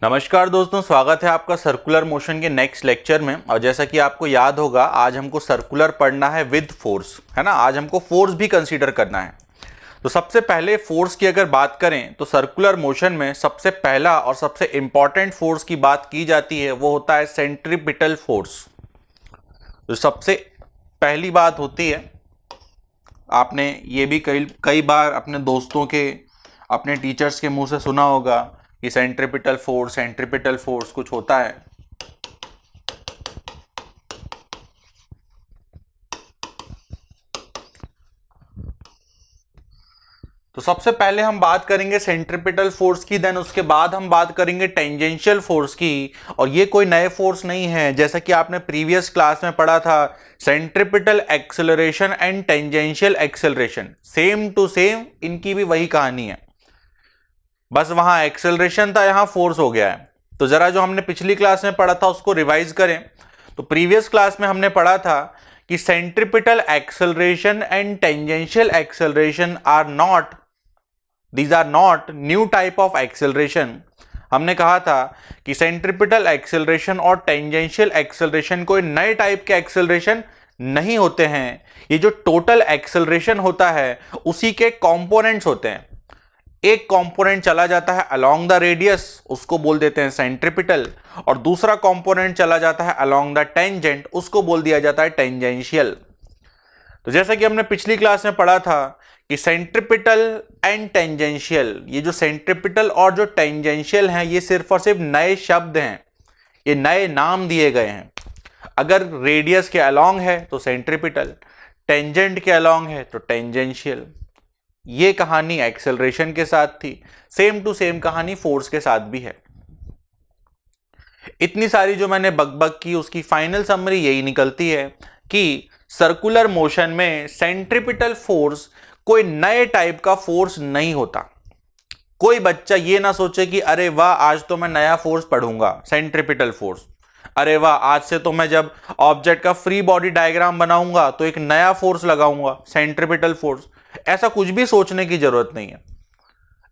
नमस्कार दोस्तों, स्वागत है आपका सर्कुलर मोशन के नेक्स्ट लेक्चर में। और जैसा कि आपको याद होगा, आज हमको सर्कुलर पढ़ना है विद फोर्स, है ना। आज हमको फोर्स भी कंसीडर करना है। तो सबसे पहले फोर्स की अगर बात करें तो सर्कुलर मोशन में सबसे पहला और सबसे इंपॉर्टेंट फोर्स की बात की जाती है, वो होता है सेंट्रीपिटल फोर्स। तो सबसे पहली बात होती है, आपने ये भी कई बार अपने दोस्तों के, अपने टीचर्स के मुंह से सुना होगा कि सेंट्रीपिटल फोर्स कुछ होता है। तो सबसे पहले हम बात करेंगे सेंट्रीपिटल फोर्स की, देन उसके बाद हम बात करेंगे टेंजेंशियल फोर्स की। और ये कोई नए फोर्स नहीं है, जैसा कि आपने प्रीवियस क्लास में पढ़ा था, centripetal acceleration and tangential acceleration, same to same इनकी भी वही कहानी है, बस वहां एक्सेलरेशन था, यहां फोर्स हो गया है। तो जरा जो हमने पिछली क्लास में पढ़ा था उसको रिवाइज करें। तो प्रीवियस क्लास में हमने पढ़ा था कि centripetal acceleration and tangential acceleration are not new type of acceleration. हमने कहा था कि सेंट्रीपिटल एक्सेलरेशन और टेंजेंशियल एक्सेलरेशन कोई नए टाइप के एक्सेलरेशन नहीं होते हैं। ये जो टोटल एक्सेलरेशन होता है उसी के कंपोनेंट्स होते हैं। एक कंपोनेंट चला जाता है अलोंग द रेडियस, उसको बोल देते हैं सेंट्रीपिटल, और दूसरा कंपोनेंट चला जाता है अलोंग द टेंजेंट, उसको बोल दिया जाता है टेंजेंशियल। तो जैसा कि हमने पिछली क्लास में पढ़ा था कि सेंट्रीपिटल एंड टेंजेंशियल, ये जो सेंट्रीपिटल और जो टेंजेंशियल हैं, ये सिर्फ और सिर्फ नए शब्द हैं, ये नए नाम दिए गए हैं। अगर रेडियस के अलोंग है तो सेंट्रीपिटल, टेंजेंट के अलोंग है तो टेंजेंशियल। ये कहानी एक्सेलरेशन के साथ थी, सेम टू सेम कहानी फोर्स के साथ भी है। इतनी सारी जो मैंने बकबक की, उसकी फाइनल समरी यही निकलती है कि सर्कुलर मोशन में सेंट्रीपिटल फोर्स कोई नए टाइप का फोर्स नहीं होता। कोई बच्चा ये ना सोचे कि अरे वाह, आज तो मैं नया फोर्स पढ़ूंगा, सेंट्रीपिटल फोर्स। अरे वाह, आज से तो मैं जब ऑब्जेक्ट का फ्री बॉडी डायग्राम बनाऊंगा तो एक नया फोर्स लगाऊंगा, सेंट्रीपिटल फोर्स। ऐसा कुछ भी सोचने की जरूरत नहीं है,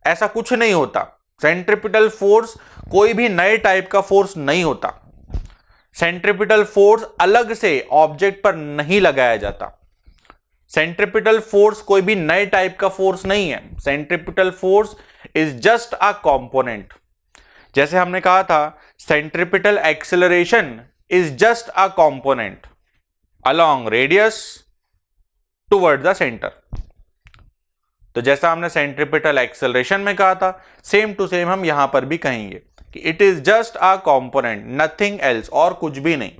ऐसा कुछ नहीं होता। सेंट्रीपिटल फोर्स कोई भी नए टाइप का फोर्स नहीं होता। सेंट्रीपिटल फोर्स अलग से ऑब्जेक्ट पर नहीं लगाया जाता। सेंट्रीपिटल फोर्स कोई भी नए टाइप का फोर्स नहीं है। Centripetal force is just a component. जैसे हमने कहा था, centripetal acceleration is just a component along radius toward the centre. तो जैसा हमने सेंट्रीपिटल एक्सेलरेशन में कहा था, सेम टू सेम हम यहां पर भी कहेंगे कि it is just a component, nothing else, और कुछ भी नहीं।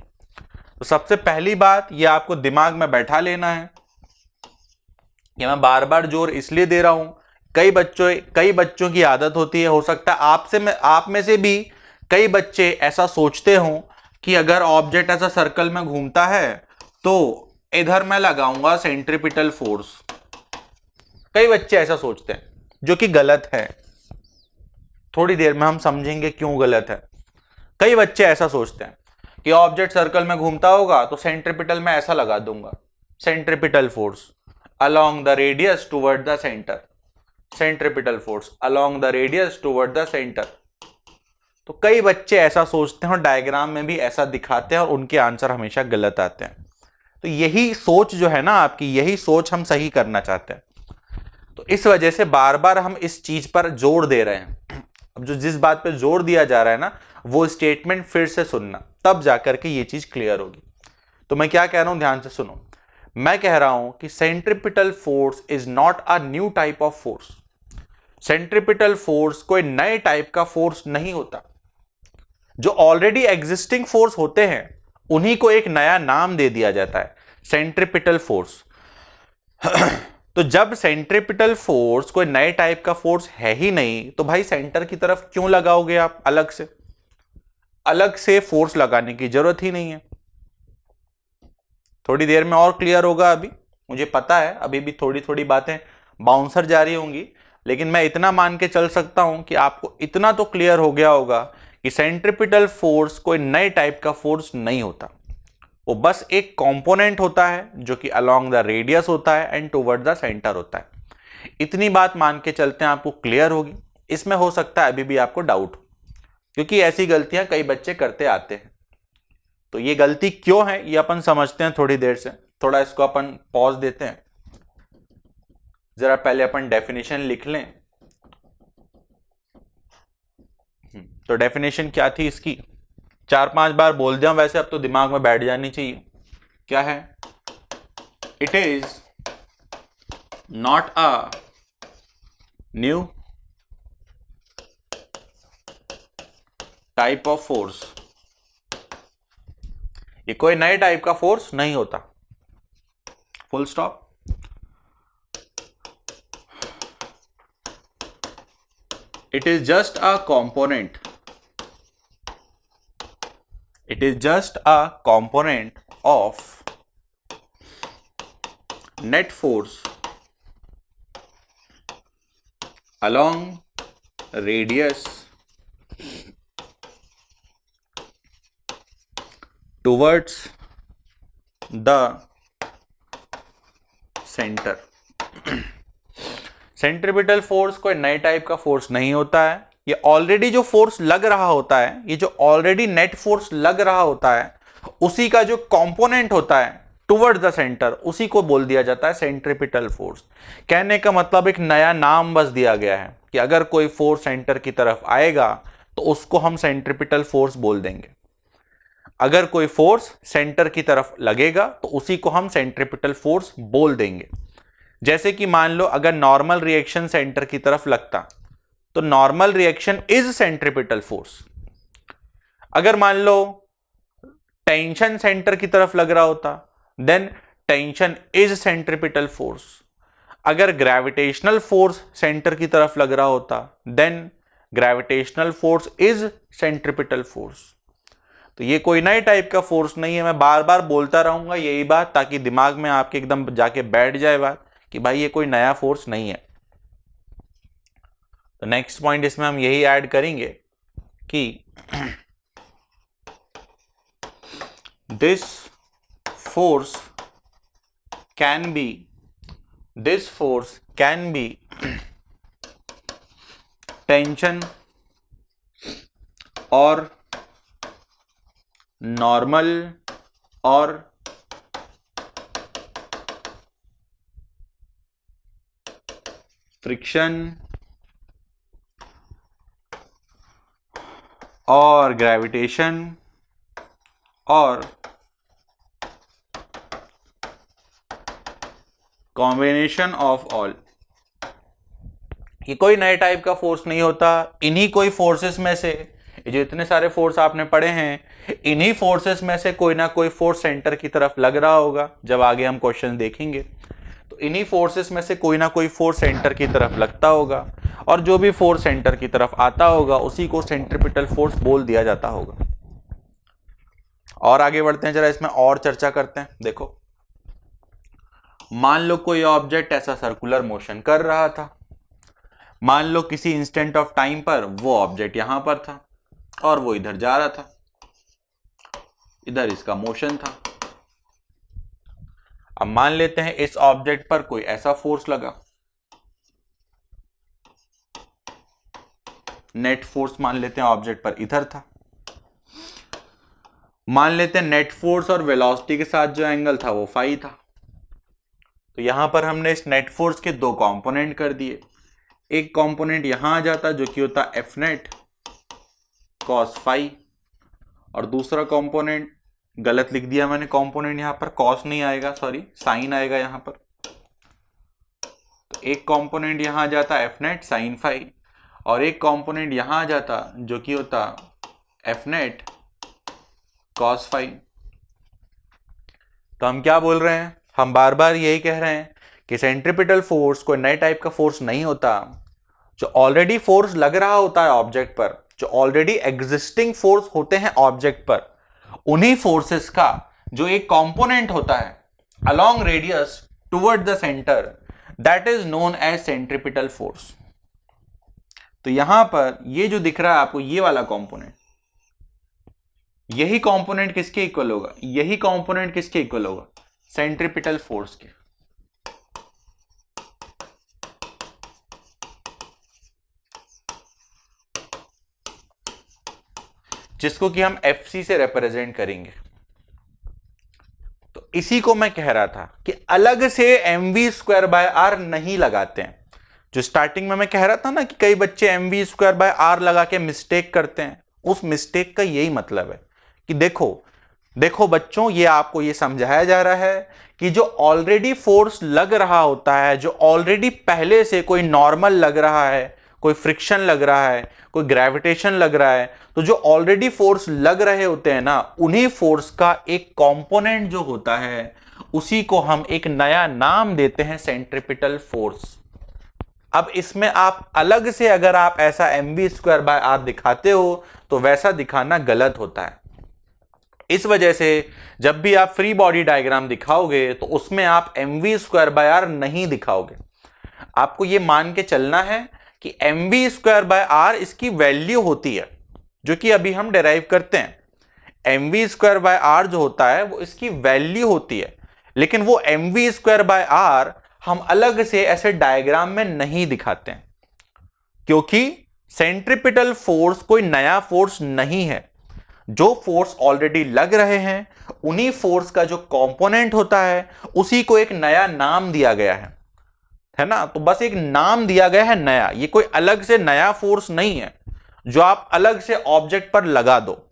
तो सबसे पहली बात ये आपको दिमाग में बैठा लेना है। ये मैं बार बार जोर इसलिए दे रहा हूं, कई बच्चों की आदत होती है, हो सकता है आप में से भी कई बच्चे ऐसा सोचते हों कि अगर ऑब्जेक्ट ऐसा सर्कल में घूमता है तो इधर मैं लगाऊंगा सेंट्रीपिटल फोर्स। कई बच्चे ऐसा सोचते हैं, जो कि गलत है। थोड़ी देर में हम समझेंगे क्यों गलत है। कई बच्चे ऐसा सोचते हैं कि ऑब्जेक्ट सर्कल में घूमता होगा तो सेंट्रीपिटल में ऐसा लगा दूंगा, centripetal force along the radius toward the centre, centripetal force along the radius toward the centre. तो कई बच्चे ऐसा सोचते हैं और डायग्राम में भी ऐसा दिखाते हैं और उनके आंसर हमेशा गलत आते हैं। तो यही सोच जो है ना आपकी, यही सोच हम सही करना चाहते हैं। तो इस वजह से बार बार हम इस चीज पर जोर दे रहे हैं। अब जो जिस बात पर जोर दिया जा रहा है ना, वो स्टेटमेंट फिर से सुनना, तब जाकर के ये चीज क्लियर होगी। तो मैं क्या कह रहा हूं, ध्यान से सुनो। मैं कह रहा हूं कि centripetal force is not a new type of force. Centripetal force कोई नए टाइप का फोर्स नहीं होता। जो ऑलरेडी एग्जिस्टिंग फोर्स होते हैं उन्हीं को एक नया नाम दे दिया जाता है, सेंट्रीपिटल फोर्स। तो जब सेंट्रीपिटल फोर्स कोई नए टाइप का फोर्स है ही नहीं, तो भाई सेंटर की तरफ क्यों लगाओगे आप अलग से फोर्स लगाने की जरूरत ही नहीं है। थोड़ी देर में और क्लियर होगा। अभी मुझे पता है अभी भी थोड़ी थोड़ी बातें बाउंसर जारी होंगी, लेकिन मैं इतना मान के चल सकता हूं कि आपको इतना तो क्लियर हो गया होगा कि सेंट्रीपिटल फोर्स कोई नए टाइप का फोर्स नहीं होता। वो बस एक कंपोनेंट होता है जो कि अलोंग द रेडियस होता है एंड टुवर्ड द सेंटर होता है। इतनी बात मान के चलते हैं, आपको क्लियर होगी। इसमें हो सकता है अभी भी आपको डाउट हो। क्योंकि ऐसी गलतियां कई बच्चे करते आते हैं। तो ये गलती क्यों है ये अपन समझते हैं थोड़ी देर से। थोड़ा इसको अपन पॉज देते हैं, जरा पहले अपन डेफिनेशन लिख लें। तो डेफिनेशन क्या थी इसकी, 4-5 बार बोल दिया वैसे, अब तो दिमाग में बैठ जानी चाहिए। क्या है? It is not a new type of force. ये कोई नए टाइप का फोर्स नहीं होता, full stop. It is just a component. It is just a component of net force along radius towards the center. Centripetal force कोई नए type का force नहीं होता है। ये ऑलरेडी जो फोर्स लग रहा होता है, ये जो ऑलरेडी नेट फोर्स लग रहा होता है, उसी का जो कंपोनेंट होता है टुवर्ड द सेंटर, उसी को बोल दिया जाता है सेंट्रीपिटल फोर्स। कहने का मतलब एक नया नाम बस दिया गया है कि अगर कोई फोर्स सेंटर की तरफ आएगा तो उसको हम सेंट्रीपिटल फोर्स बोल देंगे। अगर कोई फोर्स सेंटर की तरफ लगेगा तो उसी को हम सेंट्रीपिटल फोर्स बोल देंगे। जैसे कि मान लो अगर नॉर्मल रिएक्शन सेंटर की तरफ लगता तो normal reaction is centripetal force. अगर मान लो टेंशन सेंटर की तरफ लग रहा होता then tension is centripetal force. अगर ग्रेविटेशनल फोर्स सेंटर की तरफ लग रहा होता then gravitational force is centripetal force. तो ये कोई नए टाइप का फोर्स नहीं है। मैं बार बार बोलता रहूंगा यही बात, ताकि दिमाग में आपके एकदम जाके बैठ जाए बात कि भाई ये कोई नया फोर्स नहीं है। तो नेक्स्ट पॉइंट इसमें हम यही ऐड करेंगे कि this force can be tension और नॉर्मल और फ्रिक्शन और ग्रेविटेशन और कॉम्बिनेशन ऑफ ऑल। ये कोई नए टाइप का फोर्स नहीं होता। इन्हीं कोई फोर्सेस में से, जो इतने सारे फोर्स आपने पढ़े हैं, इन्हीं फोर्सेस में से कोई ना कोई फोर्स सेंटर की तरफ लग रहा होगा। जब आगे हम क्वेश्चन देखेंगे तो इन्हीं फोर्सेस में से कोई ना कोई फोर्स सेंटर की तरफ लगता होगा, और जो भी फोर्स सेंटर की तरफ आता होगा उसी को सेंट्रीपिटल फोर्स बोल दिया जाता होगा। और आगे बढ़ते हैं, जरा इसमें और चर्चा करते हैं। देखो, मान लो कोई ऑब्जेक्ट ऐसा सर्कुलर मोशन कर रहा था। मान लो किसी इंस्टेंट ऑफ टाइम पर वो ऑब्जेक्ट यहां पर था और वो इधर जा रहा था, इधर इसका मोशन था। अब मान लेते हैं इस ऑब्जेक्ट पर कोई ऐसा फोर्स लगा, नेट फोर्स मान लेते हैं ऑब्जेक्ट पर इधर था। मान लेते हैं नेट फोर्स और वेलोसिटी के साथ जो एंगल था वो फाई था। तो यहां पर हमने इस नेट फोर्स के दो कंपोनेंट कर दिए। एक कंपोनेंट यहां आ जाता जो कि होता एफ नेट कॉस फाई, और दूसरा कंपोनेंट, गलत लिख दिया मैंने, कंपोनेंट यहां पर कॉस नहीं आएगा, सॉरी साइन आएगा यहां पर। तो एक कंपोनेंट यहां आ जाता एफ नेट साइन फाई, और एक कंपोनेंट यहां आ जाता जो कि होता एफ नेट कॉस फाई। तो हम क्या बोल रहे हैं, हम बार बार यही कह रहे हैं कि सेंट्रीपिटल फोर्स कोई नए टाइप का फोर्स नहीं होता। जो ऑलरेडी फोर्स लग रहा होता है ऑब्जेक्ट पर, जो ऑलरेडी एग्जिस्टिंग फोर्स होते हैं ऑब्जेक्ट पर, उन्हीं फोर्सेस का जो एक कंपोनेंट होता है along radius toward the centre, that is known as centripetal force. तो यहां पर ये जो दिख रहा है आपको, ये वाला कंपोनेंट, यही कंपोनेंट किसके इक्वल होगा, यही कंपोनेंट किसके इक्वल होगा, सेंट्रीपिटल फोर्स के। जिसको कि हम FC से रिप्रेजेंट करेंगे। तो इसी को मैं कह रहा था कि अलग से mv²/r नहीं लगाते हैं। जो स्टार्टिंग में मैं कह रहा था ना कि कई बच्चे mv²/r लगा के मिस्टेक करते हैं, उस मिस्टेक का यही मतलब है कि देखो बच्चों, ये आपको ये समझाया जा रहा है कि जो ऑलरेडी फोर्स लग रहा होता है, जो ऑलरेडी पहले से कोई नॉर्मल लग रहा है, कोई फ्रिक्शन लग रहा है, कोई ग्रेविटेशन लग रहा है, तो जो ऑलरेडी फोर्स लग रहे होते हैं ना, उन्हीं फोर्स का एक कंपोनेंट जो होता है उसी को हम एक नया नाम देते हैं सेंट्रिपिटल फोर्स। अब इसमें आप अलग से अगर आप ऐसा mv²/r दिखाते हो तो वैसा दिखाना गलत होता है। इस वजह से जब भी आप फ्री बॉडी डायग्राम दिखाओगे तो उसमें आप mv²/r नहीं दिखाओगे। आपको यह मान के चलना है कि mv²/r इसकी वैल्यू होती है, जो कि अभी हम डिराइव करते हैं। mv²/r जो होता है वो इसकी वैल्यू होती है, लेकिन वो mv²/r हम अलग से ऐसे डायग्राम में नहीं दिखाते हैं, क्योंकि सेंट्रिपिटल फोर्स कोई नया फोर्स नहीं है। जो फोर्स ऑलरेडी लग रहे हैं उन्हीं फोर्स का जो कंपोनेंट होता है उसी को एक नया नाम दिया गया है ना। तो बस एक नाम दिया गया है नया, ये कोई अलग से नया फोर्स नहीं है जो आप अलग से ऑब्जेक्ट पर लगा दो।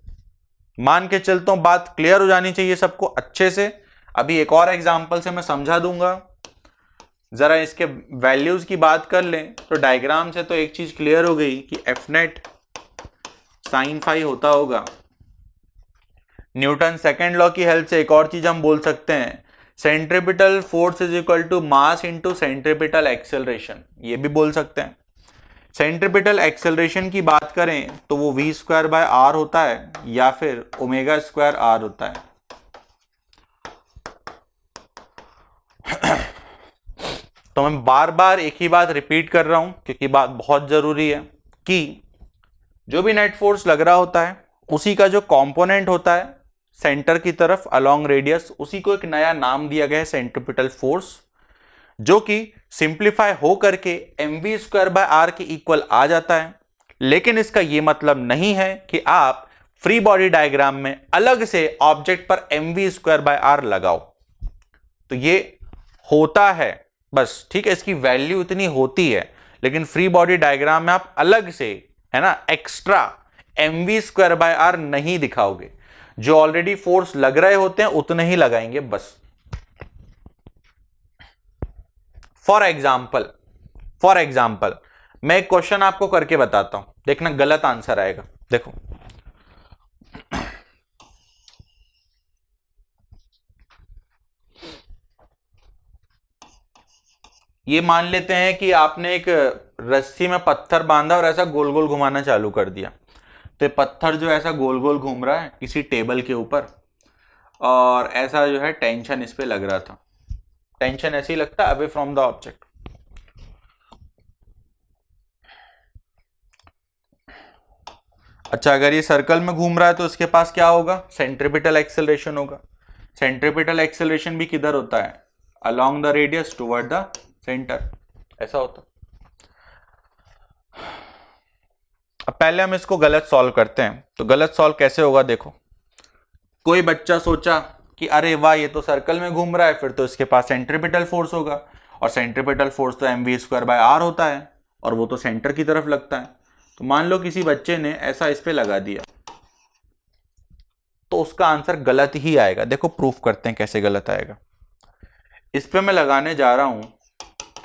मान के चलता हूं, बात क्लियर हो जानी चाहिए सबको अच्छे से। अभी एक और एग्जांपल से मैं समझा दूंगा। जरा इसके वैल्यूज की बात कर लें तो डायग्राम से तो एक चीज क्लियर हो गई कि F नेट sin phi होता होगा। न्यूटन सेकेंड लॉ की हेल्प से एक और चीज हम बोल सकते हैं, centripetal force is equal to mass into centripetal acceleration, ये भी बोल सकते हैं। सेंट्रिपिटल एक्सेलरेशन की बात करें तो वो v²/r होता है या फिर ω²r होता है। तो मैं बार बार एक ही बात रिपीट कर रहा हूं क्योंकि बात बहुत जरूरी है कि जो भी नेट फोर्स लग रहा होता है उसी का जो कंपोनेंट होता है सेंटर की तरफ अलोंग रेडियस, उसी को एक नया नाम दिया गया है सेंट्रिपिटल फोर्स, जो कि सिंप्लीफाई हो करके mv²/r के इक्वल आ जाता है। लेकिन इसका यह मतलब नहीं है कि आप फ्री बॉडी डायग्राम में अलग से ऑब्जेक्ट पर mv²/r लगाओ। तो ये होता है बस, ठीक है, इसकी वैल्यू इतनी होती है, लेकिन फ्री बॉडी डायग्राम में आप अलग से, है ना, एक्स्ट्रा mv²/r नहीं दिखाओगे। जो ऑलरेडी फोर्स लग रहे होते हैं उतने ही लगाएंगे बस। फॉर एग्जाम्पल मैं एक क्वेश्चन आपको करके बताता हूं, देखना गलत आंसर आएगा। देखो, ये मान लेते हैं कि आपने एक रस्सी में पत्थर बांधा और ऐसा गोल गोल घुमाना चालू कर दिया। तो पत्थर जो ऐसा गोल गोल घूम रहा है किसी टेबल के ऊपर, और ऐसा जो है टेंशन इस पे लग रहा था। टेंशन ऐसे ही लगता है अवे फ्रॉम द ऑब्जेक्ट। अच्छा, अगर ये सर्कल में घूम रहा है तो इसके पास क्या होगा? सेंट्रिपिटल एक्सेलरेशन होगा। सेंट्रिपिटल एक्सेलरेशन भी किधर होता है? Along the radius toward the centre, ऐसा होता। अब पहले हम इसको गलत सॉल्व करते हैं। तो गलत सॉल्व कैसे होगा? देखो, कोई बच्चा सोचा कि अरे वाह, ये तो सर्कल में घूम रहा है, फिर तो इसके पास सेंट्रिपिटल फोर्स होगा, और सेंट्रिपिटल फोर्स तो mv²/r होता है, और वो तो सेंटर की तरफ लगता है। तो मान लो किसी बच्चे ने ऐसा इस पे लगा दिया, तो उसका आंसर गलत ही आएगा। देखो प्रूफ करते हैं कैसे गलत आएगा। इस पे मैं लगाने जा रहा हूं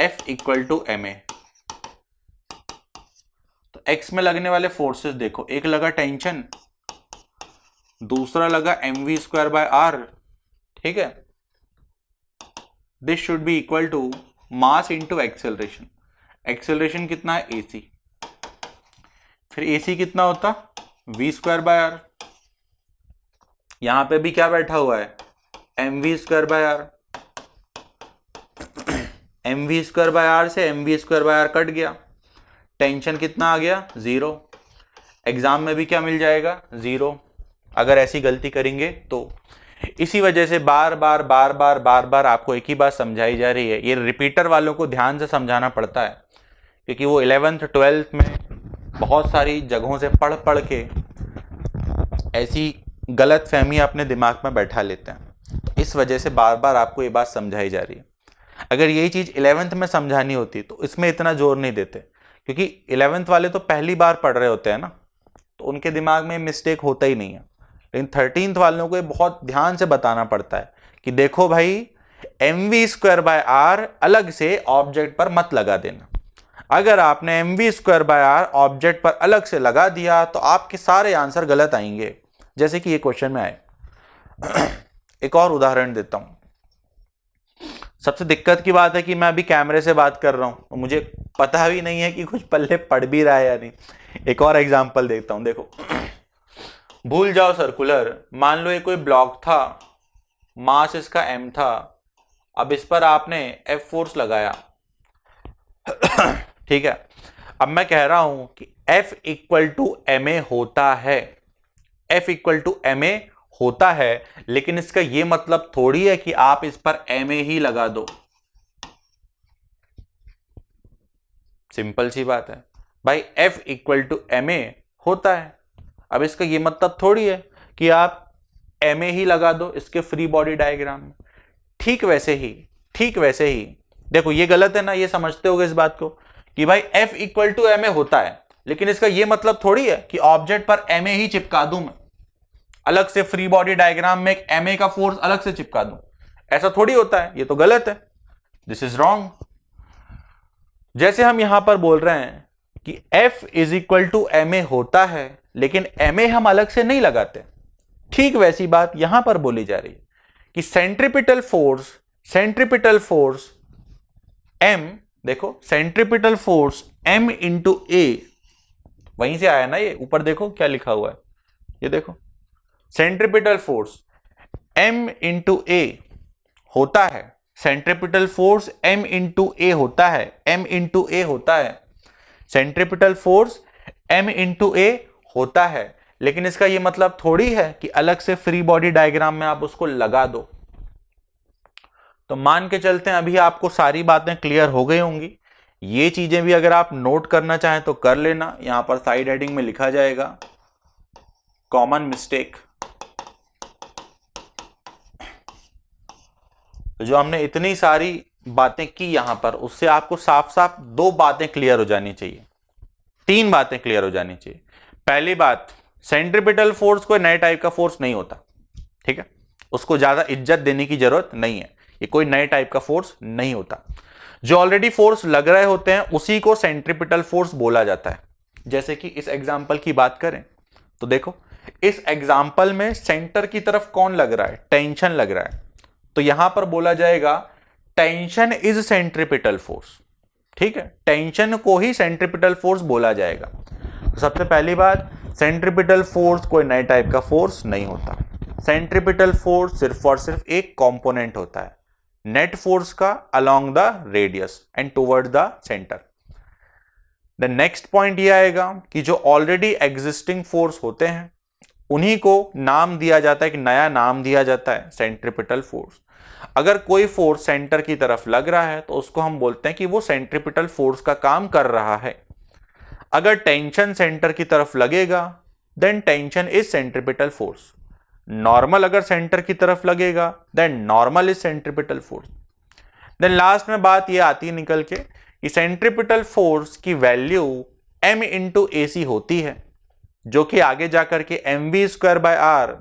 F = ma। तो x में लगने वाले फोर्सेस देखो, एक लगा टेंशन, दूसरा लगा mv²/r, ठीक है। This should be equal to mass into acceleration. Acceleration कितना है? ac। फिर ac कितना होता? v²/r। यहां पे भी क्या बैठा हुआ है? mv²/r। mv²/r से mv²/r कट गया, टेंशन कितना आ गया? 0। एग्जाम में भी क्या मिल जाएगा? 0, अगर ऐसी गलती करेंगे तो। इसी वजह से बार बार आपको एक ही बात समझाई जा रही है। ये रिपीटर वालों को ध्यान से समझाना पड़ता है, क्योंकि वो 11th 12th में बहुत सारी जगहों से पढ़ के ऐसी गलत फहमी अपने दिमाग में बैठा लेते हैं। तो इस वजह से बार बार आपको ये बात समझाई जा रही है। अगर यही चीज़ 11th में समझानी होती तो इसमें इतना जोर नहीं देते, क्योंकि 11th वाले तो पहली बार पढ़ रहे होते हैं ना, तो उनके दिमाग में मिस्टेक होता ही नहीं है। लेकिन 13th वालों को ये बहुत ध्यान से बताना पड़ता है कि देखो भाई, mv² अलग से ऑब्जेक्ट पर मत लगा देना। अगर आपने mv² ऑब्जेक्ट पर अलग से लगा दिया तो आपके सारे आंसर गलत आएंगे, जैसे कि ये क्वेश्चन में आए। एक और उदाहरण देता हूं। सबसे दिक्कत की बात है कि मैं अभी कैमरे से बात कर रहा हूं तो मुझे पता भी नहीं है कि कुछ पल्ले पड़ भी रहा है या नहीं। एक और एग्जांपल देखता हूं, देखो। भूल जाओ सर्कुलर, मान लो ये कोई ब्लॉक था, मास इसका m था, अब इस पर आपने F फोर्स लगाया। ठीक है, अब मैं कह रहा हूं कि F इक्वल टू ma होता है, F इक्वल टू ma होता है, लेकिन इसका यह मतलब थोड़ी है कि आप इस पर ma ही लगा दो। सिंपल सी बात है भाई, F इक्वल टू ma होता है, अब इसका यह मतलब थोड़ी है कि आप ma ही लगा दो इसके फ्री बॉडी डायग्राम में। ठीक वैसे ही देखो, ये गलत है ना, ये समझते होगे इस बात को कि भाई F इक्वल टू ma होता है, लेकिन इसका यह मतलब थोड़ी है कि ऑब्जेक्ट पर ma ही चिपका दूं मैं, अलग से फ्री बॉडी डायग्राम में एक ma का फोर्स अलग से चिपका दूं। ऐसा थोड़ी होता है, ये तो गलत है, दिस इज रॉन्ग। जैसे हम यहां पर बोल रहे हैं कि F is equal to ma होता है, लेकिन ma हम अलग से नहीं लगाते, ठीक वैसी बात यहां पर बोली जा रही है कि सेंट्रीपिटल फोर्स m, देखो centripetal force m into a, वहीं से आया ना, ये ऊपर देखो क्या लिखा हुआ है, ये देखो centripetal force m into a होता है, centripetal force m into a होता है, m इंटू a होता है, centripetal force m into a होता है, लेकिन इसका यह मतलब थोड़ी है कि अलग से फ्री बॉडी डायग्राम में आप उसको लगा दो। तो मान के चलते हैं अभी आपको सारी बातें क्लियर हो गई होंगी। ये चीजें भी अगर आप नोट करना चाहें तो कर लेना, यहां पर साइड हेडिंग में लिखा जाएगा कॉमन मिस्टेक। तो जो हमने इतनी सारी बातें की यहां पर, उससे आपको साफ साफ दो बातें क्लियर हो जानी चाहिए, तीन बातें क्लियर हो जानी चाहिए। पहली बात, सेंट्रीपिटल फोर्स कोई नए टाइप का फोर्स नहीं होता, ठीक है, उसको ज्यादा इज्जत देने की जरूरत नहीं है, ये कोई नए टाइप का फोर्स नहीं होता। जो ऑलरेडी फोर्स लग रहे होते हैं उसी को सेंट्रीपिटल फोर्स बोला जाता है। जैसे कि इस एग्जांपल की बात करें तो देखो, इस एग्जांपल में सेंटर की तरफ कौन लग रहा है, टेंशन लग रहा है, तो यहां पर बोला जाएगा टेंशन इज सेंट्रीपिटल फोर्स। ठीक है, टेंशन को ही सेंट्रीपिटल फोर्स बोला जाएगा। तो सबसे पहली बात, सेंट्रीपिटल फोर्स कोई नए टाइप का फोर्स नहीं होता। सेंट्रीपिटल फोर्स सिर्फ और सिर्फ एक कंपोनेंट होता है नेट फोर्स का along the radius and toward the centre. The next point ये आएगा कि जो ऑलरेडी एग्जिस्टिंग फोर्स होते हैं उन्हीं को नाम दिया जाता है, एक नया नाम दिया जाता है सेंट्रीपिटल फोर्स। अगर कोई फोर्स सेंटर की तरफ लग रहा है तो उसको हम बोलते हैं कि वो सेंट्रीपिटल फोर्स का काम कर रहा है। अगर टेंशन सेंटर की तरफ लगेगा then tension is centripetal force. Normal अगर सेंटर की तरफ लगेगा then normal is centripetal force. Then last में बात ये आती है निकल के कि सेंट्रीपिटल फोर्स की value m into a c होती है, जो कि आगे जाकर के mv²r,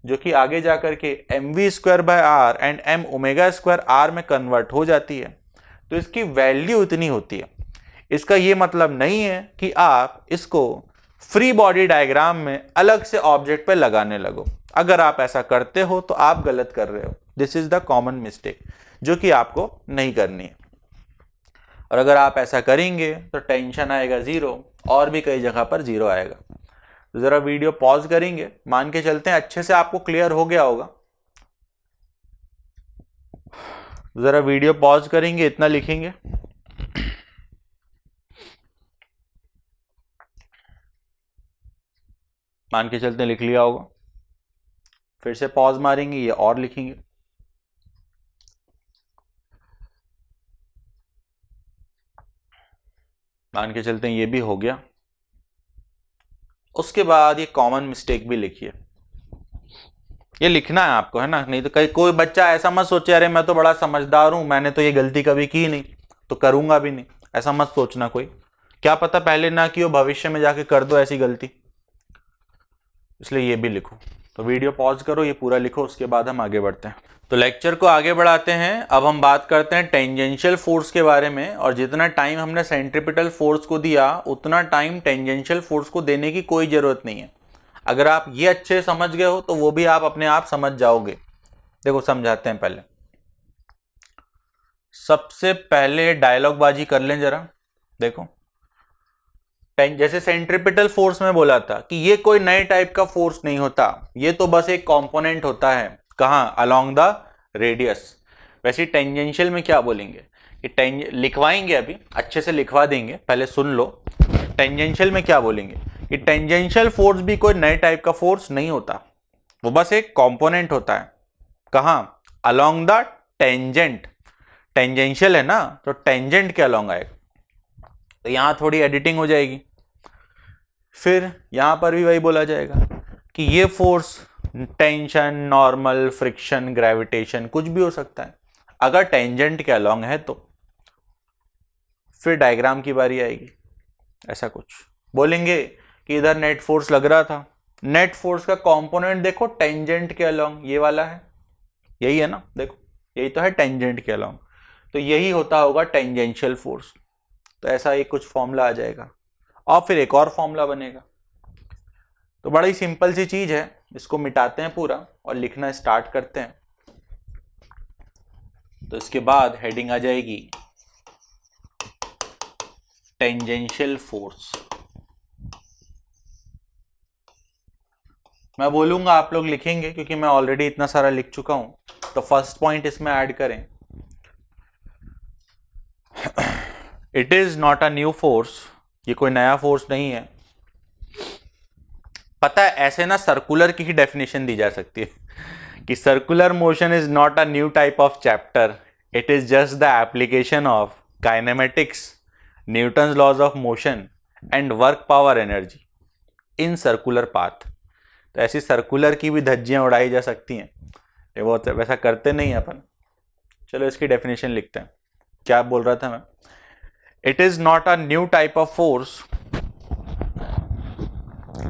जो कि आगे जाकर के mv²r एंड m ओमेगा² में कन्वर्ट हो जाती है। तो इसकी वैल्यू इतनी होती है। इसका यह मतलब नहीं है कि आप इसको फ्री बॉडी डायग्राम में अलग से ऑब्जेक्ट पे लगाने लगो। अगर आप ऐसा करते हो तो आप गलत कर रहे हो, this is the common mistake जो कि आपको नहीं करनी है। और अगर आप ऐसा करेंगे तो टेंशन आएगा 0 और भी कई जगह पर 0 आएगा। तो जरा वीडियो पॉज करेंगे, मान के चलते हैं अच्छे से आपको क्लियर हो गया होगा। जरा वीडियो पॉज करेंगे, इतना लिखेंगे, मान के चलते हैं लिख लिया होगा। फिर से पॉज मारेंगे, ये और लिखेंगे। मान के चलते हैं ये भी हो गया। उसके बाद ये कॉमन मिस्टेक भी लिखिए, ये लिखना है आपको, है ना। नहीं तो कहीं कोई बच्चा ऐसा मत सोचे अरे मैं तो बड़ा समझदार हूं, मैंने तो ये गलती कभी की नहीं तो करूंगा भी नहीं, ऐसा मत सोचना। कोई क्या पता पहले ना कि हो भविष्य में जाके कर दो ऐसी गलती, इसलिए ये भी लिखो। तो वीडियो पॉज करो, ये पूरा लिखो, उसके बाद हम आगे बढ़ते हैं। तो लेक्चर को आगे बढ़ाते हैं। अब हम बात करते हैं टेंजेंशियल फोर्स के बारे में, और जितना टाइम हमने सेंट्रीपिटल फोर्स को दिया उतना टाइम टेंजेंशियल फोर्स को देने की कोई जरूरत नहीं है। अगर आप ये अच्छे समझ गए हो तो वो भी आप अपने आप समझ जाओगे। देखो समझाते हैं। पहले सबसे पहले डायलॉग बाजी कर लें जरा। देखो जैसे सेंट्रीपिटल फोर्स में बोला था कि ये कोई नए टाइप का फोर्स नहीं होता, ये तो बस एक कंपोनेंट होता है। कहाँ? Along the radius. वैसे टेंजेंशियल में क्या बोलेंगे कि लिखवाएंगे, अभी अच्छे से लिखवा देंगे, पहले सुन लो। टेंजेंशियल में क्या बोलेंगे कि टेंजेंशियल फोर्स भी कोई नए टाइप का फोर्स नहीं होता, वो बस एक कंपोनेंट होता है। कहाँ? Along the tangent. टेंजेंशियल है ना, तो टेंजेंट के अलोंग आएगा। तो यहां थोड़ी एडिटिंग हो जाएगी। फिर यहां पर भी वही बोला जाएगा कि ये force tension, normal, friction, gravitation कुछ भी हो सकता है, अगर टेंजेंट के अलोंग है तो। फिर डायग्राम की बारी आएगी। ऐसा कुछ बोलेंगे कि इधर नेट फोर्स लग रहा था, नेट फोर्स का कंपोनेंट देखो टेंजेंट के अलोंग ये वाला है, यही है ना, देखो यही तो है टेंजेंट के अलोंग, तो यही होता होगा टेंजेंशियल फोर्स। तो ऐसा एक कुछ फॉर्मूला आ जाएगा और फिर एक और फॉर्मूला बनेगा। तो बड़ा ही सिंपल सी चीज है, इसको मिटाते हैं पूरा और लिखना स्टार्ट करते हैं। तो इसके बाद हेडिंग आ जाएगी टेंजेंशियल फोर्स। मैं बोलूंगा, आप लोग लिखेंगे, क्योंकि मैं ऑलरेडी इतना सारा लिख चुका हूं। तो फर्स्ट पॉइंट इसमें ऐड करें, it is not a new force, ये कोई नया फोर्स नहीं है। पता है ऐसे ना सर्कुलर की ही डेफिनेशन दी जा सकती है कि circular motion is not a new type of chapter, it is just the application of kinematics, Newton's laws of motion and work power energy in circular path. तो ऐसी सर्कुलर की भी धज्जियां उड़ाई जा सकती हैं, वो वैसा करते नहीं अपन। चलो इसकी डेफिनेशन लिखते हैं। क्या बोल रहा था मैं? It is not a new type of force,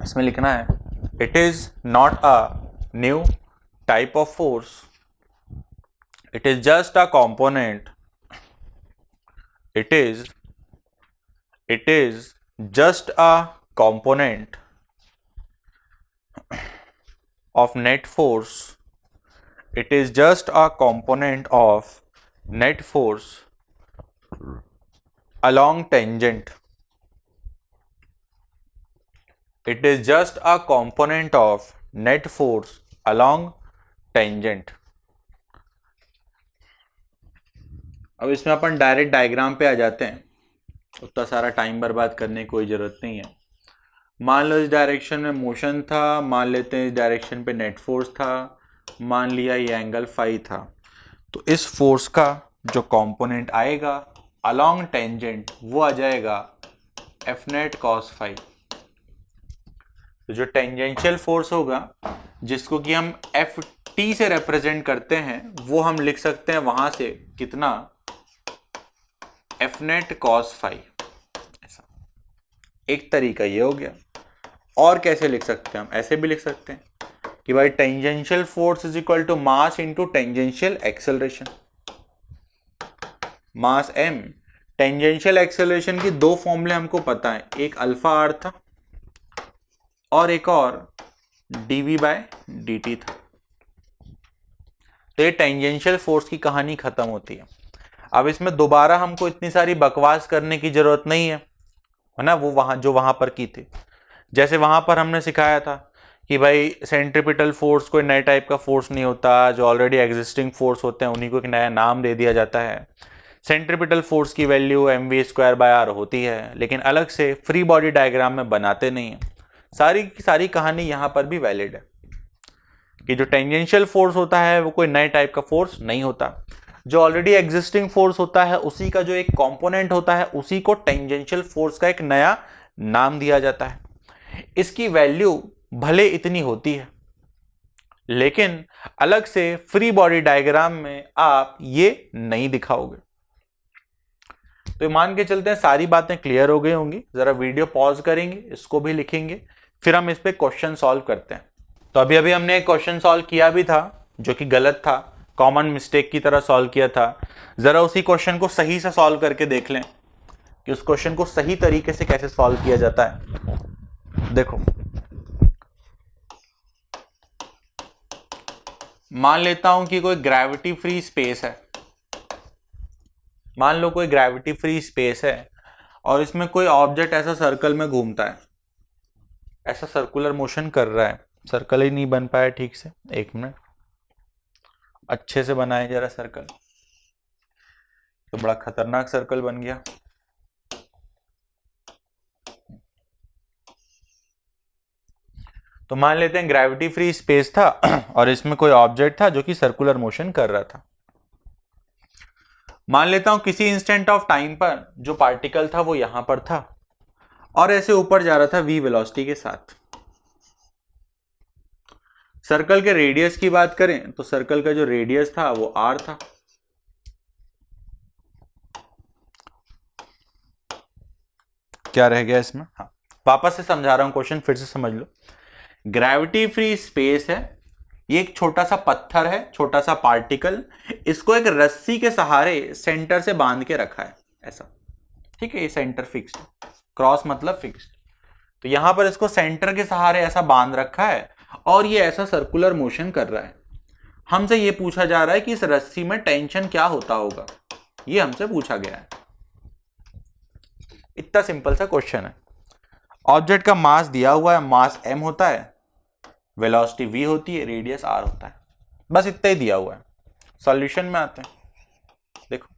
इसमें लिखना है it is not a new type of force, it is just a component, it is just a component of net force, it is just a component of net force along tangent, it is just a component of net force along tangent। अब इसमें अपन direct diagram पे आ जाते हैं, उतना सारा time बर्बाद करने की कोई जरूरत नहीं है। मान लो इस डायरेक्शन में मोशन था, मान लेते हैं इस डायरेक्शन पे नेट फोर्स था, मान लिया ये एंगल फाई था। तो इस फोर्स का जो कंपोनेंट आएगा अलोंग टेंजेंट वो आ जाएगा एफ नेट कॉस फाई। तो जो टेंजेंशियल फोर्स होगा जिसको कि हम एफ टी से रिप्रेजेंट करते हैं वो हम लिख सकते हैं वहां से कितना, एफ नेट कॉस फाई। ऐसा एक तरीका ये हो गया। और कैसे लिख सकते हैं हम? ऐसे भी लिख सकते हैं कि भाई tangential force is equal to mass into tangential acceleration, mass m। Tangential acceleration की दो फॉर्मूले हमको पता है, एक अल्फा आर था और एक और dv बाय dt था। तो ये टेंजेंशियल फोर्स की कहानी खत्म होती है। अब इसमें दोबारा हमको इतनी सारी बकवास करने की जरूरत नहीं है ना, वो वहां पर की थी। जैसे वहां पर हमने सिखाया था कि भाई सेंट्रीपिटल फोर्स कोई नए टाइप का फोर्स नहीं होता, जो ऑलरेडी एग्जिस्टिंग फोर्स होते हैं उन्हीं को एक नया नाम दे दिया जाता है। सेंट्रीपिटल फोर्स की वैल्यू mv²/r होती है, लेकिन अलग से फ्री बॉडी डायग्राम में बनाते नहीं है। सारी की सारी कहानी यहाँ पर भी वैलिड है कि जो टेंजेंशियल फोर्स होता है वो कोई नए टाइप का फोर्स नहीं होता, जो ऑलरेडी एग्जिस्टिंग फोर्स होता है उसी का जो एक कंपोनेंट होता है उसी को टेंजेंशियल फोर्स का एक नया नाम दिया जाता है। इसकी वैल्यू भले इतनी होती है, लेकिन अलग से फ्री बॉडी डायग्राम में आप ये नहीं दिखाओगे। तो मान के चलते हैं सारी बातें क्लियर हो गई होंगी। जरा वीडियो पॉज करेंगे, इसको भी लिखेंगे, फिर हम इस पे क्वेश्चन सॉल्व करते हैं। तो अभी अभी हमने एक क्वेश्चन सॉल्व किया भी था जो कि गलत था, कॉमन मिस्टेक की तरह सॉल्व किया था। जरा उसी क्वेश्चन को सही से सॉल्व करके देख लें कि उस क्वेश्चन को सही तरीके से कैसे सॉल्व किया जाता है। देखो, मान लेता हूं कि कोई ग्रेविटी फ्री स्पेस है। मान लो कोई ग्रेविटी फ्री स्पेस है और इसमें कोई ऑब्जेक्ट ऐसा सर्कल में घूमता है, ऐसा सर्कुलर मोशन कर रहा है। सर्कल ही नहीं बन पाया ठीक से, एक मिनट, अच्छे से बनाए जरा सर्कल। तो बड़ा खतरनाक सर्कल बन गया। तो मान लेते हैं ग्रेविटी फ्री स्पेस था और इसमें कोई ऑब्जेक्ट था जो कि सर्कुलर मोशन कर रहा था। मान लेता हूं किसी इंस्टेंट ऑफ टाइम पर जो पार्टिकल था वो यहां पर था और ऐसे ऊपर जा रहा था v वेलोसिटी के साथ। सर्कल के रेडियस की बात करें तो सर्कल का जो रेडियस था वो r था। क्या रह गया इसमें? हाँ, वापस से समझा रहा हूं क्वेश्चन, फिर से समझ लो। ग्रेविटी फ्री स्पेस है, ये एक छोटा सा पत्थर है, छोटा सा पार्टिकल, इसको एक रस्सी के सहारे सेंटर से बांध के रखा है ऐसा, ठीक है। ये सेंटर फिक्स्ड, क्रॉस मतलब फिक्स्ड। तो यहां पर इसको सेंटर के सहारे ऐसा बांध रखा है और ये ऐसा सर्कुलर मोशन कर रहा है। हमसे ये पूछा जा रहा है कि इस रस्सी में टेंशन क्या होता होगा, ये हमसे पूछा गया है। इतना सिंपल सा क्वेश्चन है। ऑब्जेक्ट का मास दिया हुआ है, मास m होता है, वेलोसिटी v होती है, रेडियस r होता है, बस इतना ही दिया हुआ है। सॉल्यूशन में आते हैं। देखो,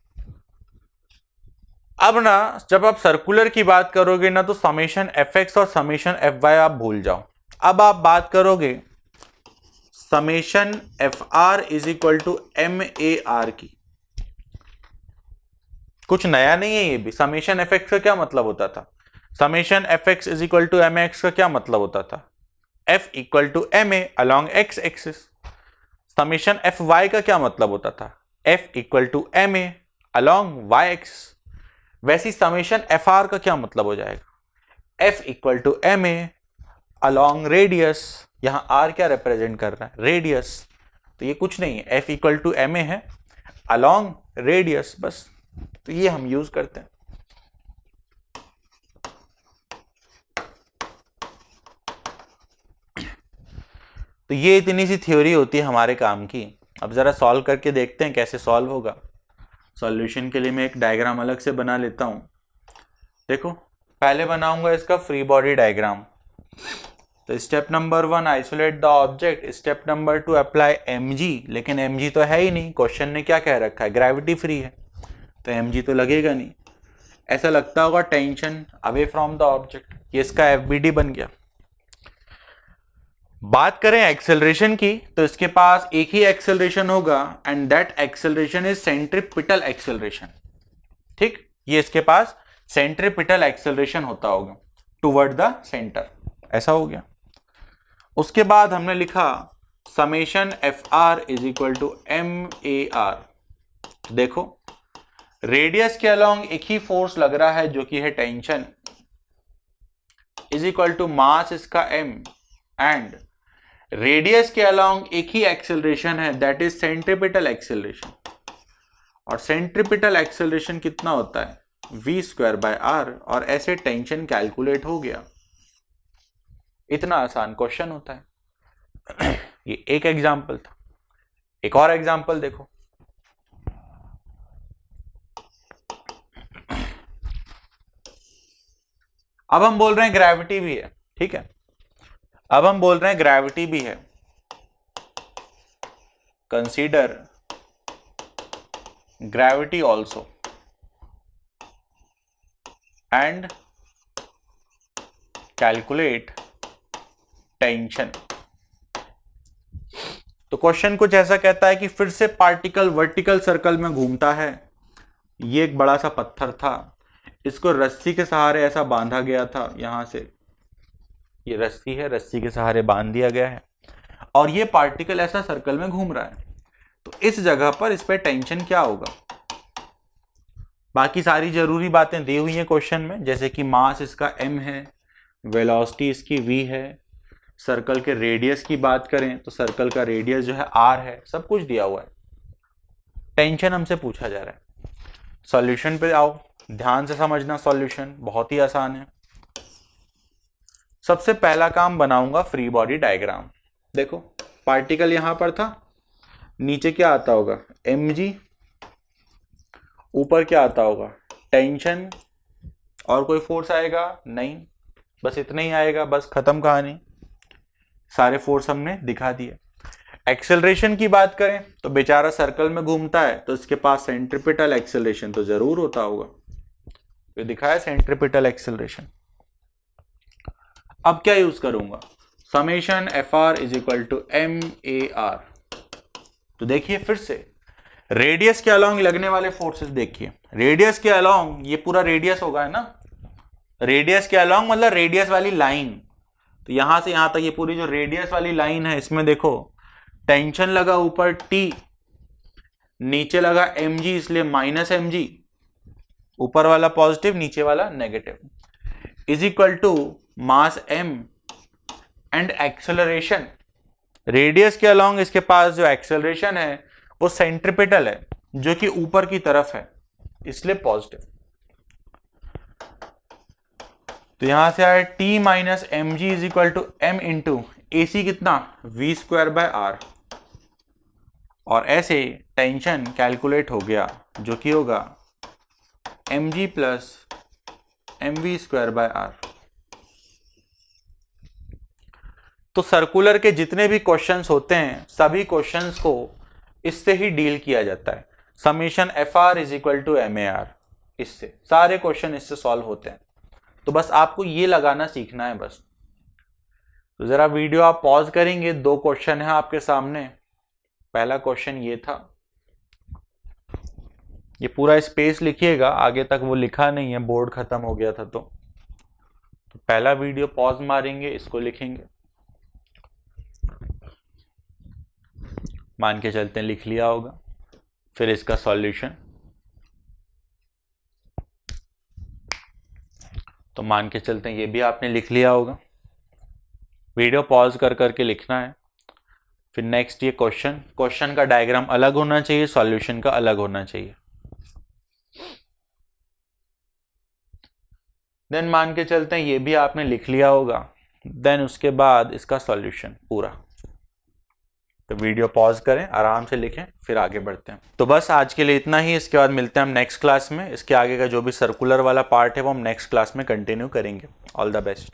अब ना जब आप सर्कुलर की बात करोगे ना तो समेशन fx और समेशन fy आप भूल जाओ। अब आप बात करोगे summation fr is equal to MAR की। कुछ नया नहीं है ये भी। समेशन fx का क्या मतलब होता था? Summation fx is equal to mx का क्या मतलब होता था? f equal to ma along x axis. Summation fy का क्या मतलब होता था? f equal to ma along y axis. वैसी समेशन fr का क्या मतलब हो जाएगा? f equal to ma along radius. यहां r क्या रिप्रेजेंट कर रहा है? रेडियस। तो ये कुछ नहीं है, f इक्वल टू ma है अलॉन्ग रेडियस, बस। तो ये हम यूज करते हैं। तो ये इतनी सी थ्योरी होती है हमारे काम की। अब जरा सॉल्व करके देखते हैं कैसे सॉल्व होगा। सॉल्यूशन के लिए मैं एक डायग्राम अलग से बना लेता हूं। देखो, पहले बनाऊंगा इसका फ्री बॉडी डायग्राम। तो step number 1 isolate the object, step number 2 apply mg। लेकिन mg तो है ही नहीं, क्वेश्चन ने क्या कह रखा है? ग्रेविटी फ्री है, तो mg तो लगेगा नहीं। ऐसा लगता होगा tension away from the object, ये इसका FBD बन गया। बात करें एक्सेलरेशन की तो इसके पास एक ही एक्सेलरेशन होगा and that acceleration is centripetal acceleration, ठीक। ये इसके पास सेंट्रीपिटल एक्सेलरेशन होता होगा टुवर्ड द सेंटर, ऐसा हो गया। उसके बाद हमने लिखा summation fr is equal to MAR। देखो, रेडियस के अलोंग एक ही फोर्स लग रहा है जो कि है tension, is equal to mass इसका m एंड रेडियस के अलोंग एक ही एक्सेलरेशन है, दैट इज सेंट्रीपिटल एक्सेलरेशन। और सेंट्रीपिटल एक्सेलरेशन कितना होता है? v square by r। और ऐसे टेंशन कैलकुलेट हो गया। इतना आसान क्वेश्चन होता है। ये एक एग्जांपल था। एक और एग्जांपल देखो। अब हम बोल रहे हैं ग्रेविटी भी है, ठीक है। अब हम बोल रहे हैं ग्रेविटी भी है। Consider gravity also and calculate tension. तो क्वेश्चन कुछ ऐसा कहता है कि फिर से पार्टिकल वर्टिकल सर्कल में घूमता है। ये एक बड़ा सा पत्थर था, इसको रस्सी के सहारे ऐसा बांधा गया था यहां से, ये रस्सी है, रस्सी के सहारे बांध दिया गया है और ये पार्टिकल ऐसा सर्कल में घूम रहा है, तो इस जगह पर इस पे टेंशन क्या होगा। बाकी सारी जरूरी बातें दी हुई हैं क्वेश्चन में, जैसे कि मास इसका m है, वेलोसिटी इसकी v है, सर्कल के रेडियस की बात करें तो सर्कल का रेडियस जो है r है, सब कुछ दिया हुआ है। टेंशन हमसे पूछा जा रहा है। सॉल्यूशन पे आओ, ध्यान से समझना, सॉल्यूशन बहुत ही आसान है। सबसे पहला काम बनाऊंगा फ्री बॉडी डायग्राम। देखो पार्टिकल यहां पर था, नीचे क्या आता होगा mg, ऊपर क्या आता होगा टेंशन, और कोई फोर्स आएगा नहीं, बस इतना ही आएगा, बस खत्म कहानी। सारे फोर्स हमने दिखा दिए। एक्सेलरेशन की बात करें तो बेचारा सर्कल में घूमता है तो इसके पास सेंट्रिपिटल एक्सेलरेशन तो जरूर होता होगा, ये दिखाया सेंट्रिपिटल एक्सेलरेशन। अब क्या यूज करूंगा, summation FR is equal to MAR। तो देखिए फिर से रेडियस के अलोंग लगने वाले फोर्सेस देखिए, रेडियस के अलोंग ये पूरा रेडियस होगा है ना, रेडियस के अलोंग मतलब रेडियस वाली लाइन, तो यहां से यहां तक ये पूरी जो रेडियस वाली लाइन है इसमें देखो टेंशन लगा ऊपर T, नीचे लगा mg इसलिए माइनस mg, ऊपर वाला पॉजिटिव नीचे वाला negative, is equal to mass m and acceleration. Radius के अलोंग इसके पास जो एक्सेलरेशन है वो सेंट्रिपिटल है जो कि ऊपर की तरफ है, इसलिए पॉजिटिव। तो यहां से आया T minus mg is equal to m into AC कितना v स्क्वायर बाय r, और ऐसे टेंशन कैलकुलेट हो गया जो कि होगा mg plus mv square by r। तो सर्कुलर के जितने भी क्वेश्चंस होते हैं सभी क्वेश्चंस को इससे ही डील किया जाता है, summation FR is equal to MAR, इससे सारे क्वेश्चन इससे सॉल्व होते हैं। तो बस आपको ये लगाना सीखना है बस। तो जरा वीडियो आप पॉज करेंगे, दो क्वेश्चन है आपके सामने। पहला क्वेश्चन ये था, ये पूरा स्पेस लिखिएगा, आगे तक वो लिखा नहीं है, बोर्ड खत्म हो गया था। तो पहला वीडियो पॉज मारेंगे, इसको लिखेंगे, मान के चलते हैं लिख लिया होगा। फिर इसका सॉल्यूशन, तो मान के चलते हैं ये भी आपने लिख लिया होगा। वीडियो पॉज कर करके लिखना है। फिर नेक्स्ट ये क्वेश्चन, क्वेश्चन का डायग्राम अलग होना चाहिए, सॉल्यूशन का अलग होना चाहिए। देन मान के चलते हैं ये भी आपने लिख लिया होगा। देन उसके बाद इसका सॉल्यूशन पूरा। तो वीडियो पॉज करें, आराम से लिखें, फिर आगे बढ़ते हैं। तो बस आज के लिए इतना ही, इसके बाद मिलते हैं हम नेक्स्ट क्लास में। इसके आगे का जो भी सर्कुलर वाला पार्ट है वो हम नेक्स्ट क्लास में कंटिन्यू करेंगे। All the best.